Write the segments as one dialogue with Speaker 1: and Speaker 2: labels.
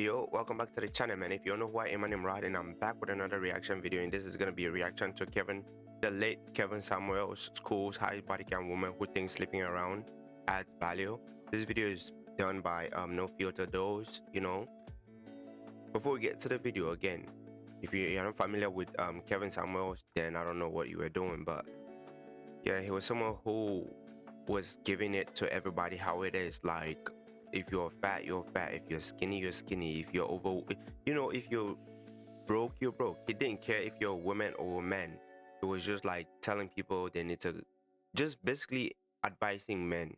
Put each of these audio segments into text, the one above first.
Speaker 1: Yo, welcome back to the channel, man. If you don't know who I am, my name is Rod, and I'm back with another reaction video. And this is gonna be a reaction to the late Kevin Samuels School's high body count woman who thinks sleeping around adds value. This video is done by No Filter Dose. Before we get to the video again, if you're not familiar with Kevin Samuels, then I don't know what you were doing, but yeah, he was someone who was giving it to everybody how it is. Like, if you're fat, you're fat. If you're skinny, you're skinny. If you're if you're broke, you're broke. He didn't care if you're a woman or a man. It was just like telling people they need to, just basically advising men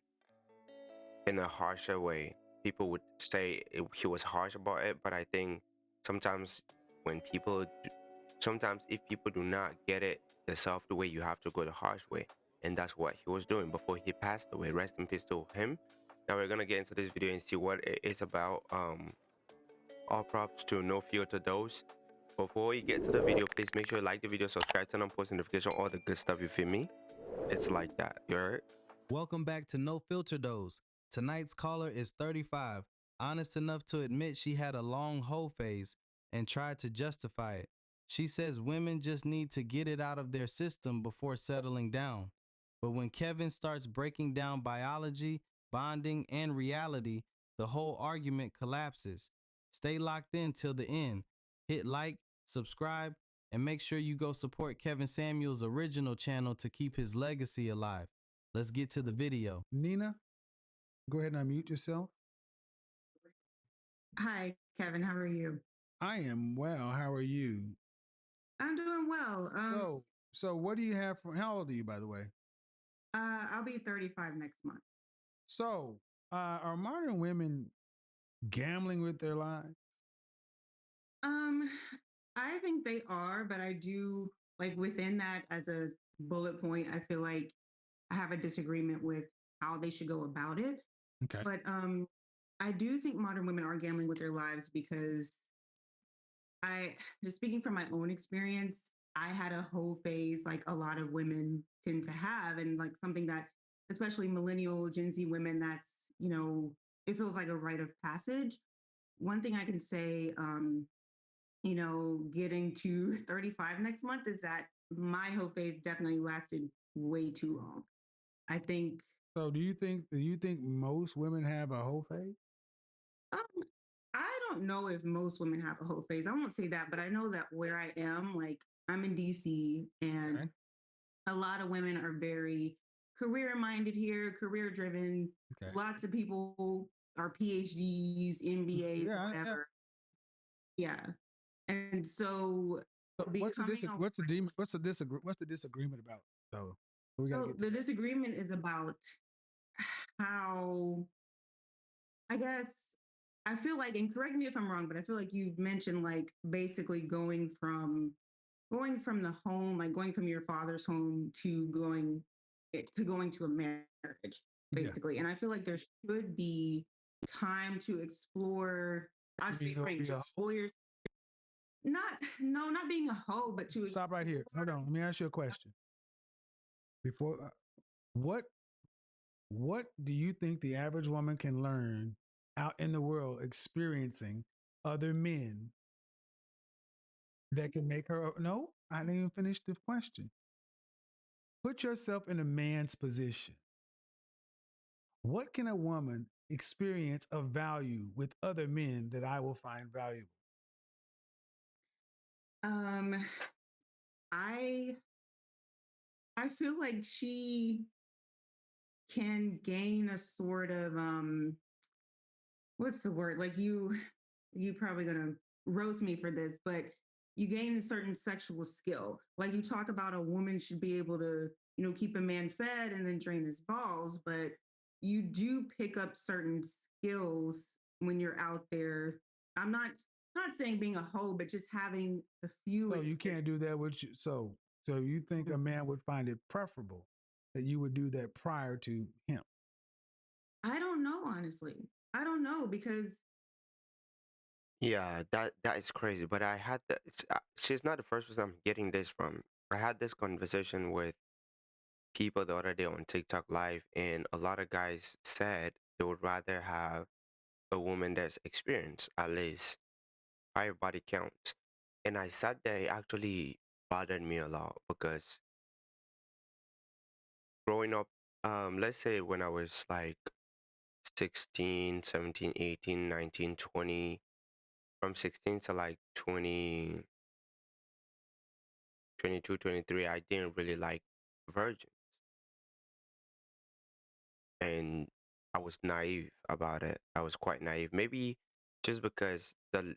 Speaker 1: in a harsher way. People would say he was harsh about it, but I think sometimes when sometimes if people do not get it the soft way, you have to go the harsh way, and that's what he was doing before he passed away. Rest in peace to him. Now we're gonna get into this video and see what it is about. All props to No Filter Dose. Before you get to the video, please make sure you like the video, subscribe, turn on post notification, all the good stuff. You feel me? It's like that. You heard?
Speaker 2: Welcome back to No Filter Dose. Tonight's caller is 35, honest enough to admit she had a long hoe phase and tried to justify it. She says women just need to get it out of their system before settling down. But when Kevin starts breaking down biology, bonding, and reality, the whole argument collapses. Stay locked in till the end. Hit like, subscribe, and make sure you go support Kevin Samuels' original channel to keep his legacy alive. Let's get to the video.
Speaker 3: Nina, go ahead and unmute yourself.
Speaker 4: Hi, Kevin. How are you?
Speaker 3: I am well. How are you?
Speaker 4: I'm doing well.
Speaker 3: So what do you have for? How old are you, by the way?
Speaker 4: I'll be 35 next month.
Speaker 3: So, are modern women gambling with their lives?
Speaker 4: Um, I think they are, but I do like within that as a bullet point. I feel like I have a disagreement with how they should go about it.
Speaker 3: Okay.
Speaker 4: But I do think modern women are gambling with their lives because just speaking from my own experience, I had a whole phase like a lot of women tend to have, and like something that, especially millennial Gen Z women, that's, it feels like a rite of passage. One thing I can say, getting to 35 next month is that my whole phase definitely lasted way too long. I think.
Speaker 3: So, do you think most women have a whole phase?
Speaker 4: Um, I don't know if most women have a whole phase. I won't say that, but I know that where I am, like I'm in DC, and
Speaker 3: Okay.
Speaker 4: a lot of women are very career minded here, career driven.
Speaker 3: Okay.
Speaker 4: Lots of people are PhDs, MBAs,
Speaker 3: Yeah.
Speaker 4: whatever. Yeah. And so
Speaker 3: So what's the
Speaker 4: becoming a
Speaker 3: disagreement about? So we got to
Speaker 4: so
Speaker 3: get to
Speaker 4: the
Speaker 3: that.
Speaker 4: disagreement is about how, I guess, I feel like, and correct me if I'm wrong, but I feel like you've mentioned like basically going from the home, like going from your father's home to going to a marriage,
Speaker 3: Yeah.
Speaker 4: basically. And I feel like there should be time to explore. I'll just be frank, to explore your, not being a hoe, but to
Speaker 3: Stop right here. Hold on. Let me ask you a question. Before, what what do you think the average woman can learn out in the world experiencing other men that can make her? No, I didn't even finish the question. Put yourself in a man's position. What can a woman experience of value with other men that I will find valuable?
Speaker 4: um I I feel like she can gain a sort of what's the word? Like you probably gonna roast me for this, but you gain a certain sexual skill. Like you talk about a woman should be able to, keep a man fed and then drain his balls, but you do pick up certain skills when you're out there. I'm not saying being a hoe, but just having a few.
Speaker 3: So you can't do that with you. So you think a man would find it preferable that you would do that prior to him?
Speaker 4: I don't know, honestly. I don't know because
Speaker 1: Yeah, that is crazy. But she's not the first person I'm getting this from. I had this conversation with people the other day on TikTok Live, and a lot of guys said they would rather have a woman that's experienced at least 5 body counts. And I sat there, it actually bothered me a lot because growing up, let's say when I was like 16, 17, 18, 19, 20, from 16 to like 20, 22, 23, I didn't really like virgins. And I was naive about it. I was quite naive. Maybe just because the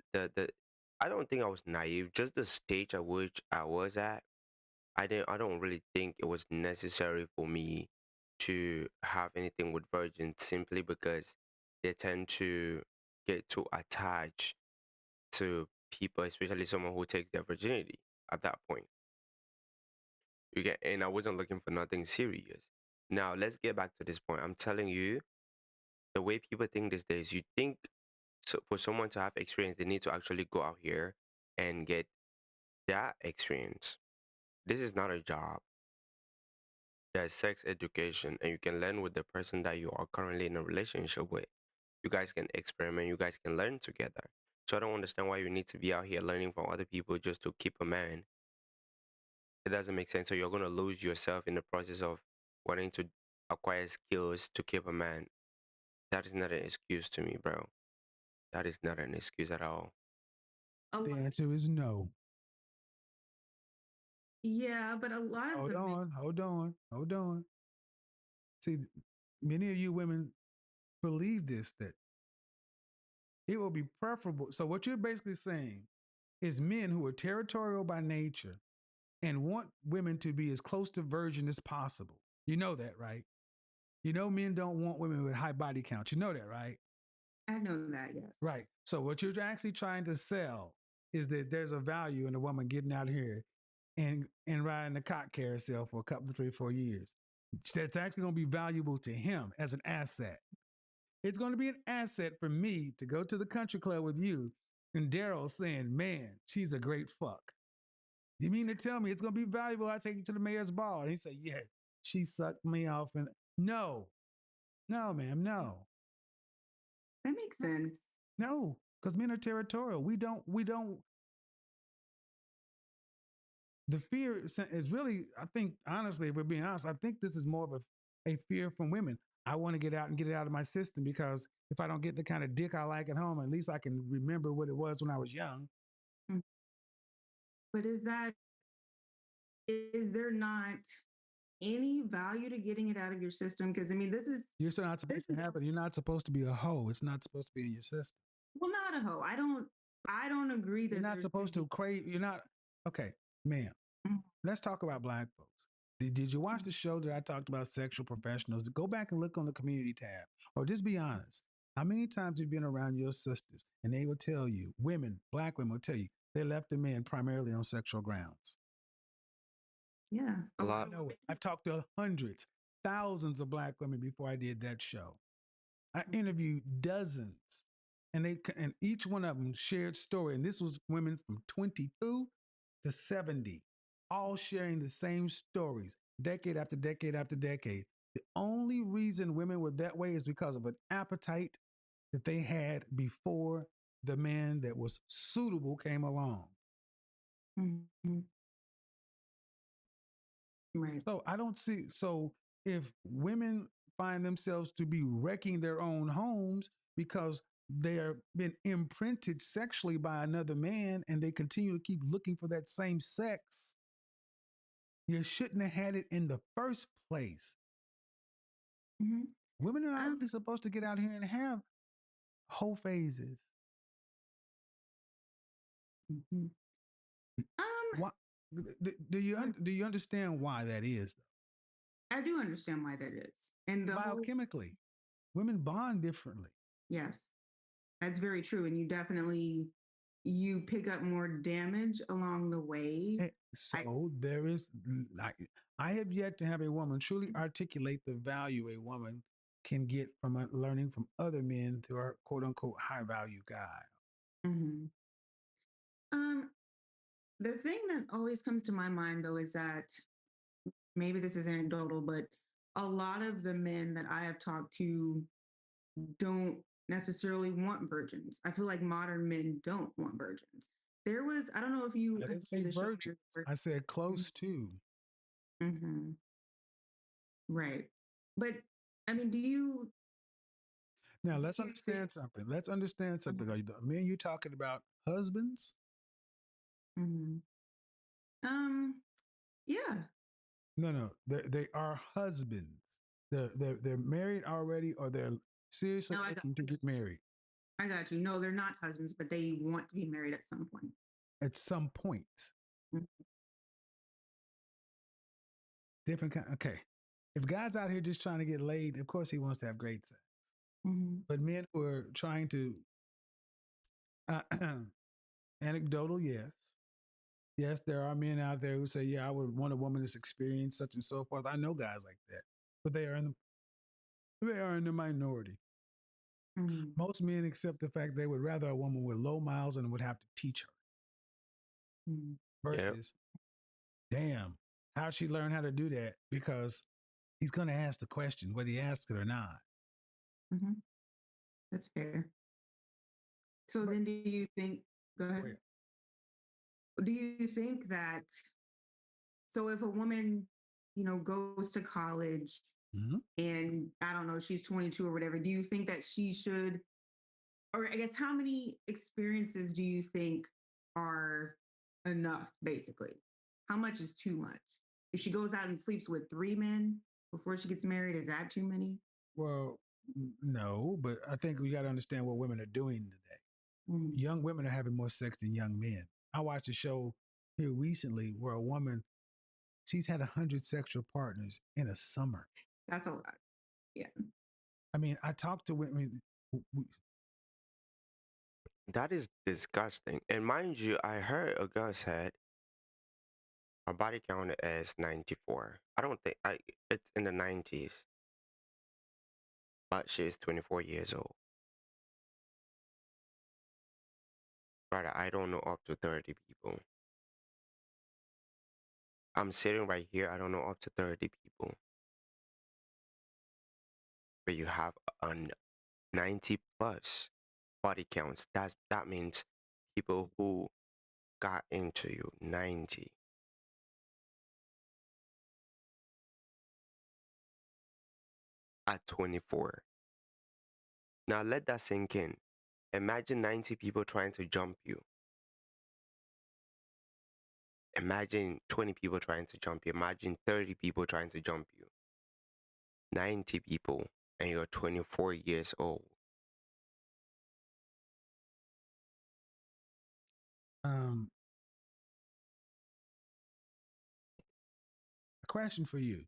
Speaker 1: I don't think I was naive, just the stage at which I was at. I don't really think it was necessary for me to have anything with virgins simply because they tend to get too attached to people, especially someone who takes their virginity at that point. You get, and I wasn't looking for nothing serious. Now let's get back to this point. I'm telling you, the way people think these days, you think so for someone to have experience, they need to actually go out here and get that experience. This is not a job. There's sex education, and you can learn with the person that you are currently in a relationship with. You guys can experiment, you guys can learn together. So I don't understand why you need to be out here learning from other people just to keep a man. It doesn't make sense. So you're gonna lose yourself in the process of wanting to acquire skills to keep a man. That is not an excuse to me, bro. That is not an excuse at all.
Speaker 4: A
Speaker 3: The
Speaker 4: lot,
Speaker 3: answer is no.
Speaker 4: yeah, but a lot of
Speaker 3: Hold
Speaker 4: the men,
Speaker 3: on, hold on, hold on. See, many of you women believe this, that it will be preferable. So, what you're basically saying is men who are territorial by nature and want women to be as close to virgin as possible. You know that, right? You know, men don't want women with high body counts. You know that, right?
Speaker 4: I know that, yes.
Speaker 3: Right. So, what you're actually trying to sell is that there's a value in a woman getting out here and riding the cock carousel for a couple, 3, 4 years. That's actually going to be valuable to him as an asset. It's going to be an asset for me to go to the country club with you and Daryl saying, man, she's a great fuck. You mean to tell me it's going to be valuable? I take you to the mayor's ball. And he said, yeah, she sucked me off. And no, no, ma'am, no,
Speaker 4: That makes sense.
Speaker 3: no, because men are territorial. We don't, the fear is really, I think, honestly, if we're being honest, I think this is more of a fear from women. I want to get out and get it out of my system because if I don't get the kind of dick I like at home, at least I can remember what it was when I was young.
Speaker 4: Mm. But is there not any value to getting it out of your system? Because I mean,
Speaker 3: You're still not supposed to have it. You're not supposed to be a hoe. It's not supposed to be in your system.
Speaker 4: well, not a hoe. I don't agree
Speaker 3: You're
Speaker 4: that
Speaker 3: not supposed to crave. You're not. Okay, ma'am.
Speaker 4: Mhm.
Speaker 3: Let's talk about black folks. Did you watch the show that I talked about sexual professionals? Go back and look on the community tab, or just be honest. How many times have you been around your sisters and they will tell you, women, black women will tell you, they left the men primarily on sexual grounds?
Speaker 4: Yeah,
Speaker 1: A
Speaker 4: a
Speaker 1: lot.
Speaker 4: lot
Speaker 3: I
Speaker 4: of
Speaker 3: know it. I've talked to hundreds, thousands of black women before I did that show. I interviewed dozens, and each one of them shared story. And this was women from 22 to 70, all sharing the same stories, decade after decade after decade. The only reason women were that way is because of an appetite that they had before the man that was suitable came along.
Speaker 4: Mhm. Right.
Speaker 3: So I don't see. So if women find themselves to be wrecking their own homes because they are been imprinted sexually by another man and they continue to keep looking for that same sex, you shouldn't have had it in the first place.
Speaker 4: Mhm.
Speaker 3: Women are not
Speaker 4: Um,
Speaker 3: really supposed to get out here and have whole phases.
Speaker 4: mhm. Um,
Speaker 3: Why, do you understand why that is?
Speaker 4: I do understand why that is. And the whole,
Speaker 3: Biochemically, women bond differently.
Speaker 4: yes, that's very true. And you pick up more damage along the way. I,
Speaker 3: So there is, I have yet to have a woman truly articulate the value a woman can get from learning from other men through our quote unquote high value guy.
Speaker 4: Mhm. Um, the thing that always comes to my mind though is that maybe this is anecdotal, but a lot of the men that I have talked to don't necessarily want virgins. I feel like modern men don't want virgins. There was, I don't know if you
Speaker 3: I
Speaker 4: have
Speaker 3: didn't
Speaker 4: seen
Speaker 3: say
Speaker 4: the show
Speaker 3: virgins.
Speaker 4: Married
Speaker 3: I said close to.
Speaker 4: Mm-hmm. Right. But I mean, do you
Speaker 3: Now
Speaker 4: do
Speaker 3: let's
Speaker 4: you think
Speaker 3: understand something. Let's understand something.
Speaker 4: Mhm,
Speaker 3: Me and you talking about husbands?
Speaker 4: mhm. um yeah.
Speaker 3: No, no. They are husbands. They're married already, or they're seriously
Speaker 4: No,
Speaker 3: looking to get married
Speaker 4: I got you. No, they're not husbands, but they want to be married at some point.
Speaker 3: at some point. Different kind. Okay. If guys out here just trying to get laid, of course he wants to have great sex.
Speaker 4: Mm-hmm.
Speaker 3: But men who are trying to uh, anecdotal, yes. Yes, there are men out there who say, "Yeah, I would want a woman that's experienced such and so forth." I know guys like that, but they are in the minority.
Speaker 4: Mm-hmm.
Speaker 3: Most men accept the fact they would rather a woman with low miles and would have to teach her.
Speaker 4: Mm-hmm.
Speaker 1: Yeah.
Speaker 3: Versus, damn, how'd she learn how to do that? Because he's going to ask the question, whether he asks it or not.
Speaker 4: Mm-hmm. That's fair. So
Speaker 3: But
Speaker 4: then do you think, go ahead.
Speaker 3: wait,
Speaker 4: Do you think that, so if a woman, goes to college
Speaker 3: mhm.
Speaker 4: and I don't know, she's 22 or whatever, do you think that she should, or I guess how many experiences do you think are enough, basically? How much is too much? If she goes out and sleeps with 3 men before she gets married, is that too many?
Speaker 3: Well, no, but I think we got to understand what women are doing today.
Speaker 4: Mm,
Speaker 3: Young women are having more sex than young men. I watched a show here recently where a woman, she's had 100 sexual partners in a summer.
Speaker 4: that's a lot. Yeah.
Speaker 3: I mean, I talked to women.
Speaker 1: That is disgusting. And mind you, I heard a girl said her body count is 94. I don't think it's in the 90s, but she is 24 years old. Brother, I don't know up to 30 people. I'm sitting right here, I don't know up to 30 people. But you have a 90 plus body counts. That means people who got into you 90 at 24. Now let that sink in. Imagine 90 people trying to jump you. Imagine 20 people trying to jump you. Imagine 30 people trying to jump you. 90 people, and you're 24 years old.
Speaker 3: Um, a question for you: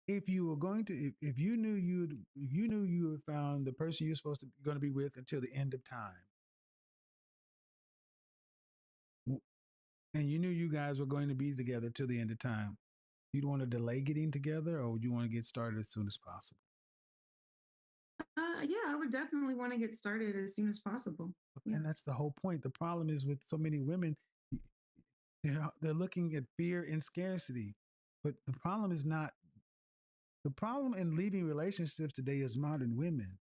Speaker 3: if you were going to, if you knew you had found the person you're supposed to be going to be with until the end of time, and you knew you guys were going to be together till the end of time, you'd want to delay getting together, or would you want to get started as soon as possible?
Speaker 4: Yeah, I would definitely want to get started as soon as possible. Yeah.
Speaker 3: And that's the whole point. The problem is with so many women, they're looking at fear and scarcity, but the problem is not the problem in leaving relationships today is modern women.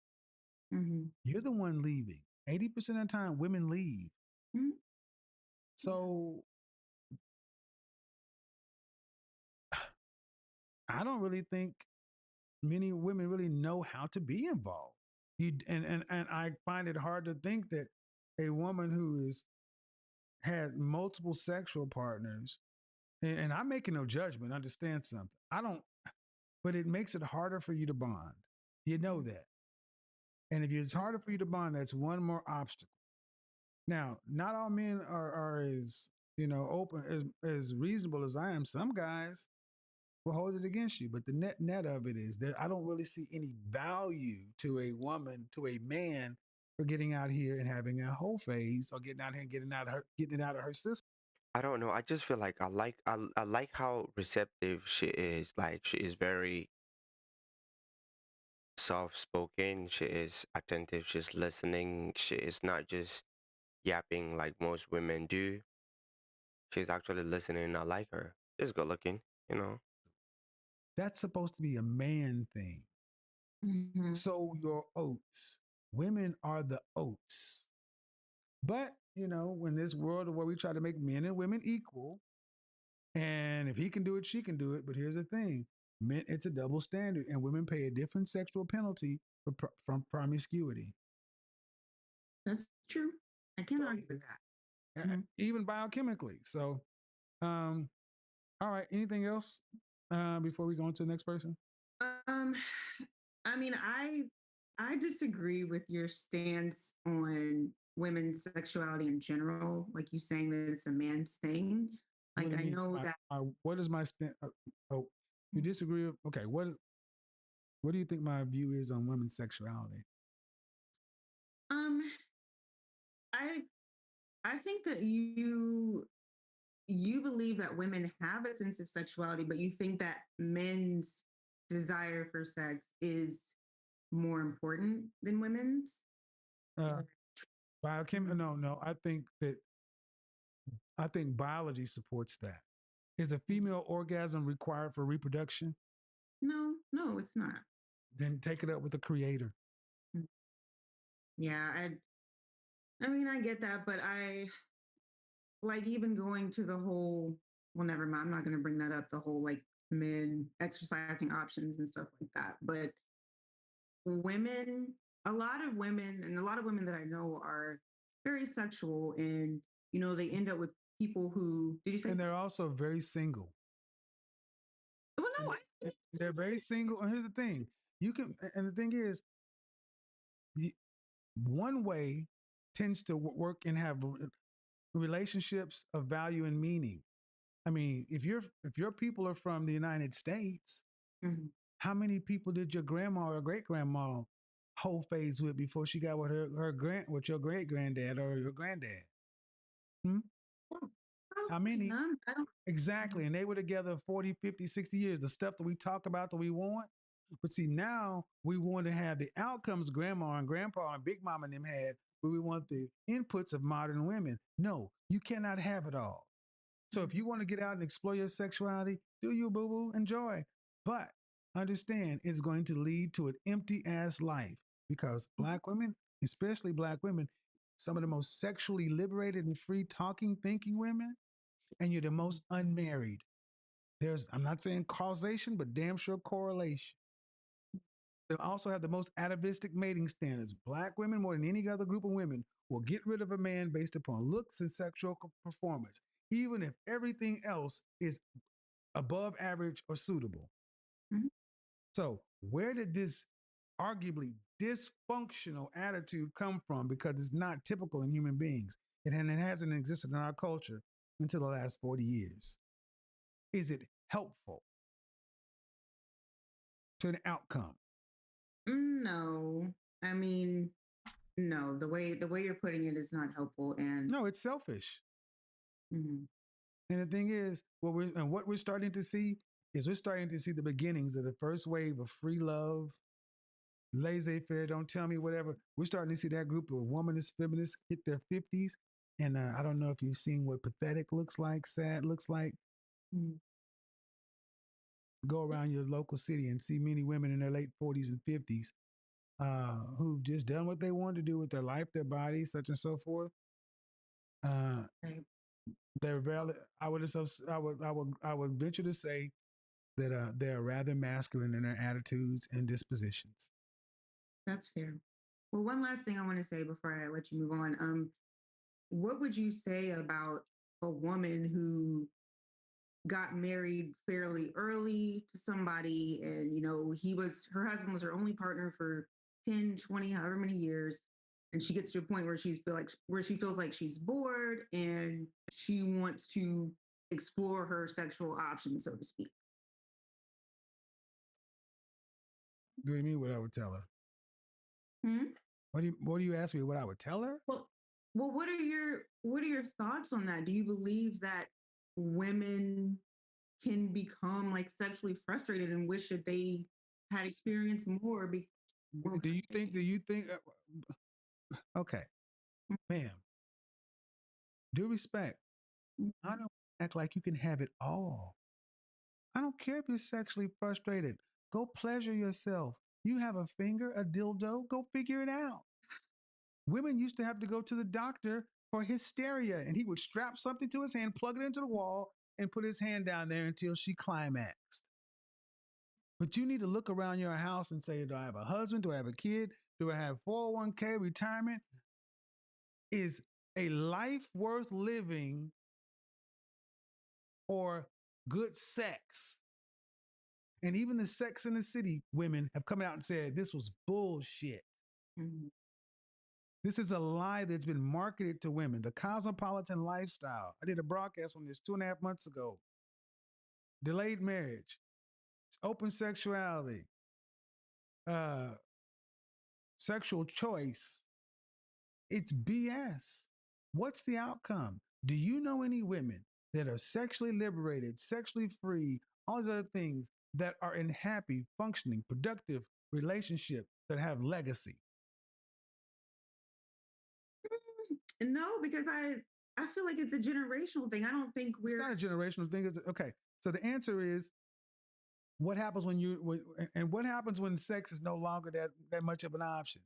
Speaker 4: Mm-hmm.
Speaker 3: You're the one leaving. 80% of the time, women leave.
Speaker 4: Mm-hmm.
Speaker 3: So I don't really think many women really know how to be involved. And I find it hard to think that a woman who is had multiple sexual partners, and I'm making no judgment, understand something. I don't, but it makes it harder for you to bond. You know that. And if it's harder for you to bond, that's one more obstacle. Now, not all men are as open as reasonable as I am. Some guys will hold it against you, but the net of it is that I don't really see any value to a woman, to a man, for getting out here and having a whole phase, or getting out here and getting it out of her system.
Speaker 1: I don't know. I just feel like I like how receptive she is. Like she is very soft spoken. She is attentive. She's listening. She is not just yapping like most women do. She's actually listening. I like her. She's good looking.
Speaker 3: That's supposed to be a man thing.
Speaker 4: Mhm.
Speaker 3: Sow your oats. Women are the oats. But, when this world where we try to make men and women equal, and if he can do it, she can do it. But here's the thing: men, it's a double standard, and women pay a different sexual penalty from promiscuity.
Speaker 4: That's true. I can't
Speaker 3: So,
Speaker 4: argue with that. Mhm.
Speaker 3: even biochemically. So, all right. Anything else before we go on to the next person?
Speaker 4: Um, I mean, I disagree with your stance on women's sexuality in general. Like you saying that it's a man's thing.
Speaker 3: What
Speaker 4: Like
Speaker 3: do you
Speaker 4: I
Speaker 3: mean?
Speaker 4: know that.
Speaker 3: What is my stand? Oh, you disagree? Okay. What do you think my view is on women's sexuality?
Speaker 4: Um, I I think that you believe that women have a sense of sexuality, but you think that men's desire for sex is more important than women's.
Speaker 3: Uh,
Speaker 4: Mhm.
Speaker 3: No. I think biology supports that. Is a
Speaker 4: Mhm.
Speaker 3: female orgasm required for reproduction?
Speaker 4: No, no, it's not.
Speaker 3: Then take it up with the creator.
Speaker 4: Mm. Yeah, I mean, I get that, but I like even going to the whole, well, never mind. I'm not going to bring that up. The whole like men exercising options and stuff like that. But women, a lot of women, and a lot of women that I know are very sexual, and they end up with people who. Did you say
Speaker 3: And
Speaker 4: something?
Speaker 3: they're also very single.
Speaker 4: Well,
Speaker 3: And
Speaker 4: no,
Speaker 3: they're very single. And here's the thing: and the thing is, one way tends to work and have relationships of value and meaning. I mean, if your people are from the United States,
Speaker 4: Mhm.
Speaker 3: how many people did your grandma or great grandma hold phase with before she got with with your great granddad or your granddad? Hmm?
Speaker 4: Well,
Speaker 3: How
Speaker 4: probably
Speaker 3: many?
Speaker 4: none. I don't.
Speaker 3: Exactly. And they were together 40, 50, 60 years. The stuff that we talk about that we want. But see, now we want to have the outcomes grandma and grandpa and big mama and them had, but we want the inputs of modern women. No, you cannot have it all. So if you want to get out and explore your sexuality, do you, boo boo, enjoy. But understand it's going to lead to an empty ass life because Black women, especially Black women, some of the most sexually liberated and free talking, thinking women, and you're the most unmarried. I'm not saying causation, but damn sure correlation. They also have the most atavistic mating standards. Black women, more than any other group of women, will get rid of a man based upon looks and sexual performance, even if everything else is above average or suitable.
Speaker 4: Mhm.
Speaker 3: So, where did this arguably dysfunctional attitude come from? Because it's not typical in human beings. It hasn't existed in our culture until the last 40 years. Is it helpful to an outcome?
Speaker 4: No, I mean, no. The way you're putting it is not helpful, and
Speaker 3: No, it's selfish.
Speaker 4: mhm.
Speaker 3: And the thing is, what we're starting to see is we're starting to see the beginnings of the first wave of free love, laissez faire, don't tell me whatever. We're starting to see that group of womanist feminists hit their 50s. And I don't know if you've seen what pathetic looks like, sad looks like.
Speaker 4: Mhm.
Speaker 3: Go around your local city and see many women in their late 40s and 50s who've just done what they wanted to do with their life, their body, such and so forth. Uh,
Speaker 4: Right.
Speaker 3: they're valid. I would venture to say that they're rather masculine in their attitudes and dispositions.
Speaker 4: That's fair. Well, one last thing I want to say before I let you move on. What would you say about a woman who got married fairly early to somebody and her husband was her only partner for 10, 20, however many years, and she gets to a point where she feels like she's bored and she wants to explore her sexual options, so to speak.
Speaker 3: What do you mean? What I would tell her?
Speaker 4: Hmm?
Speaker 3: What do you ask me? What I would tell her?
Speaker 4: Well, what are your thoughts on that? Do you believe that women can become like sexually frustrated and wish that they had experienced more? Well,
Speaker 3: Do you think? Do you think? Okay, ma'am. Due respect. I don't act like you can have it all. I don't care if you're sexually frustrated. Go pleasure yourself. You have a finger, a dildo, go figure it out. Women used to have to go to the doctor for hysteria, and he would strap something to his hand, plug it into the wall, and put his hand down there until she climaxed. But you need to look around your house and say, do I have a husband? Do I have a kid? Do I have 401k retirement? Is a life worth living or good sex? And even the Sex in the City women have come out and said this was bullshit.
Speaker 4: Mhm.
Speaker 3: This is a lie that's been marketed to women. The cosmopolitan lifestyle. I did a broadcast on this 2.5 months ago. Delayed marriage, open sexuality, sexual choice. It's BS. What's the outcome? Do you know any women that are sexually liberated, sexually free, all these other things that are in happy, functioning, productive relationship that have legacy?
Speaker 4: No, because I feel like it's a generational thing. I don't think
Speaker 3: It's
Speaker 4: we're
Speaker 3: not a generational thing. Okay. So the answer is what happens and what happens when sex is no longer that much of an option?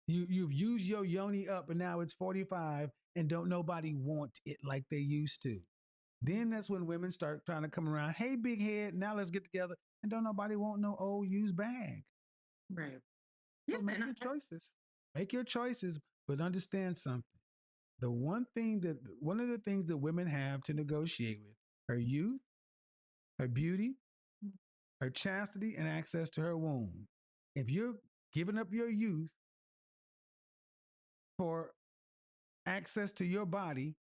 Speaker 3: You've used your yoni up and now it's 45 and don't nobody want it like they used to. Then that's when women start trying to come around. Hey, big head, now let's get together. And don't nobody want no old used bag.
Speaker 4: right. Yeah,
Speaker 3: So make
Speaker 4: and
Speaker 3: your choices. Make your choices, but understand something. One of the things that women have to negotiate with her youth, her beauty, her chastity, and access to her womb. If you're giving up your youth for access to your body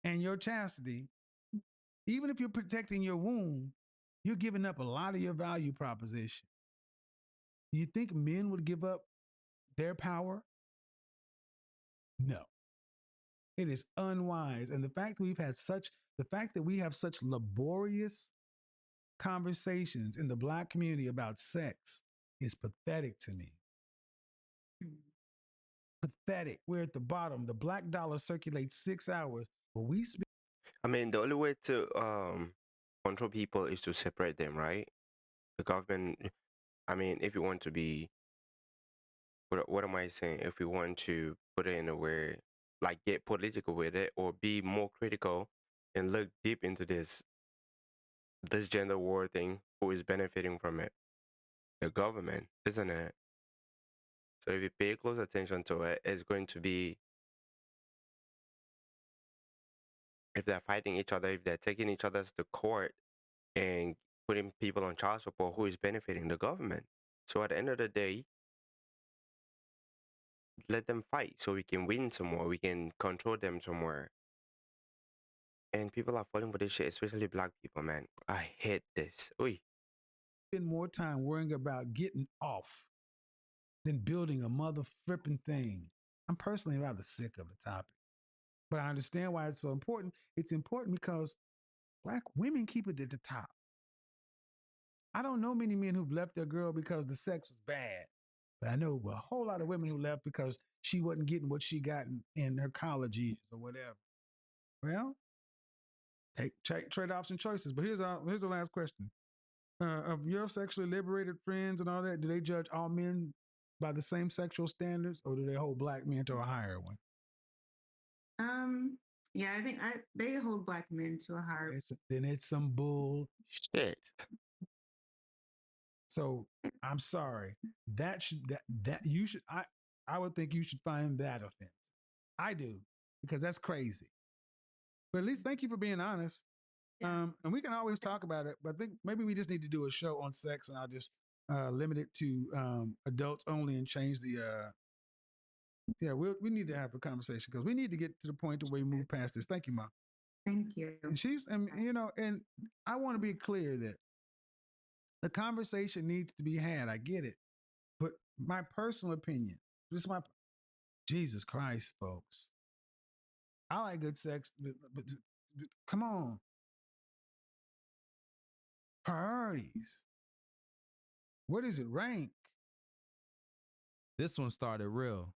Speaker 3: and your chastity, even if you're protecting your womb, you're giving up a lot of your value proposition. You think men would give up their power? No. It is unwise. And the fact that we have such laborious conversations in the Black community about sex is pathetic to me.
Speaker 4: Mhm.
Speaker 3: Pathetic. We're at the bottom. The black dollar circulates 6 hours, but we speak.
Speaker 1: I mean, the only way to control people is to separate them, right? The government. I mean, if you want to be, what am I saying? If you want to put it in a way, like get political with it, or be more critical and look deep into this gender war thing, who is benefiting from it? The government, isn't it? So if you pay close attention to it, it's going to be, if they're fighting each other, if they're taking each other to court and putting people on child support, who is benefiting? The government. So at the end of the day, let them fight so we can win some more. We can control them somewhere. And people are falling for this shit, especially Black people, man. I hate this. Oi.
Speaker 3: Spend more time worrying about getting off than building a mother fripping thing. I'm personally rather sick of the topic, but I understand why it's so important. It's important because Black women keep it at the top. I don't know many men who've left their girl because the sex was bad, but I know a whole lot of women who left because she wasn't getting what she got in her college years or whatever. Well, take trade-offs and choices. But here's the last question: of your sexually liberated friends and all that, do they judge all men by the same sexual standards, or do they hold Black men to a higher one?
Speaker 4: Yeah, I think they hold Black men to a higher.
Speaker 3: Then it's some bull
Speaker 1: Shit.
Speaker 3: So I'm sorry. That you should I would think you should find that offensive. I do, because that's crazy. But at least thank you for being honest.
Speaker 4: Yeah.
Speaker 3: And we can always talk about it, but I think maybe we just need to do a show on sex, and I'll just limit it to adults only and change the yeah, we need to have a conversation because we need to get to the point where we move past this. Thank you, Mom.
Speaker 4: Thank you.
Speaker 3: And and I want to be clear that the conversation needs to be had. I get it. But my personal opinion, this is my Jesus Christ, folks. I like good sex, but come on. Priorities. What is it? Rank.
Speaker 2: This one started real.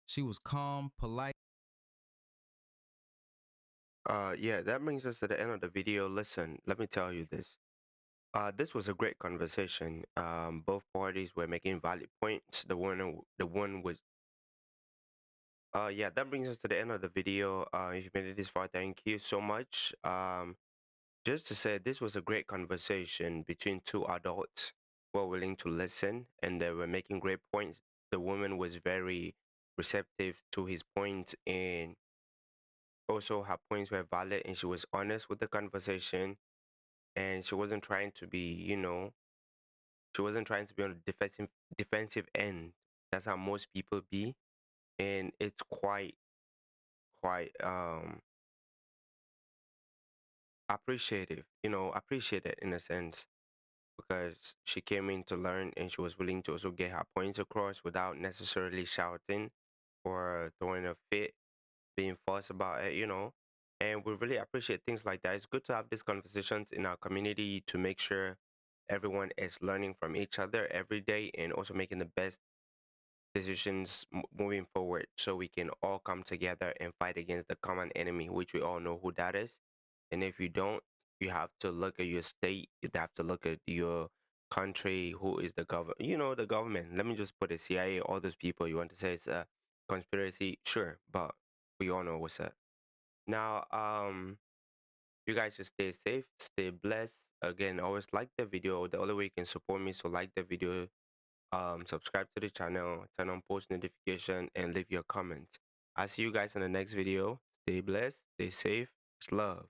Speaker 2: She was calm, polite.
Speaker 1: Yeah, that brings us to the end of the video. Listen, let me tell you this. This was a great conversation. Both parties were making valid points. The one was yeah, that brings us to the end of the video. If you made it this far, thank you so much. Just to say, this was a great conversation between two adults who were willing to listen, and they were making great points. The woman was very receptive to his points, and also her points were valid, and she was honest with the conversation, and she wasn't trying to be, she wasn't trying to be on the defensive end. That's how most people be, and it's quite appreciative, appreciated in a sense, because she came in to learn and she was willing to also get her points across without necessarily shouting or throwing a fit, being false about it. And we really appreciate things like that. It's good to have these conversations in our community to make sure everyone is learning from each other every day and also making the best decisions moving forward so we can all come together and fight against the common enemy, which we all know who that is. And if you don't, you have to look at your state, you'd have to look at your country, who is the government, the government. Let me just put it, CIA, all those people. You want to say it's a conspiracy? Sure, but we all know what's up. Now, you guys just stay safe, stay blessed. Again, always like the video. The only way you can support me, so like the video, subscribe to the channel, turn on post notification, and leave your comments. I'll see you guys in the next video. Stay blessed, stay safe, it's love.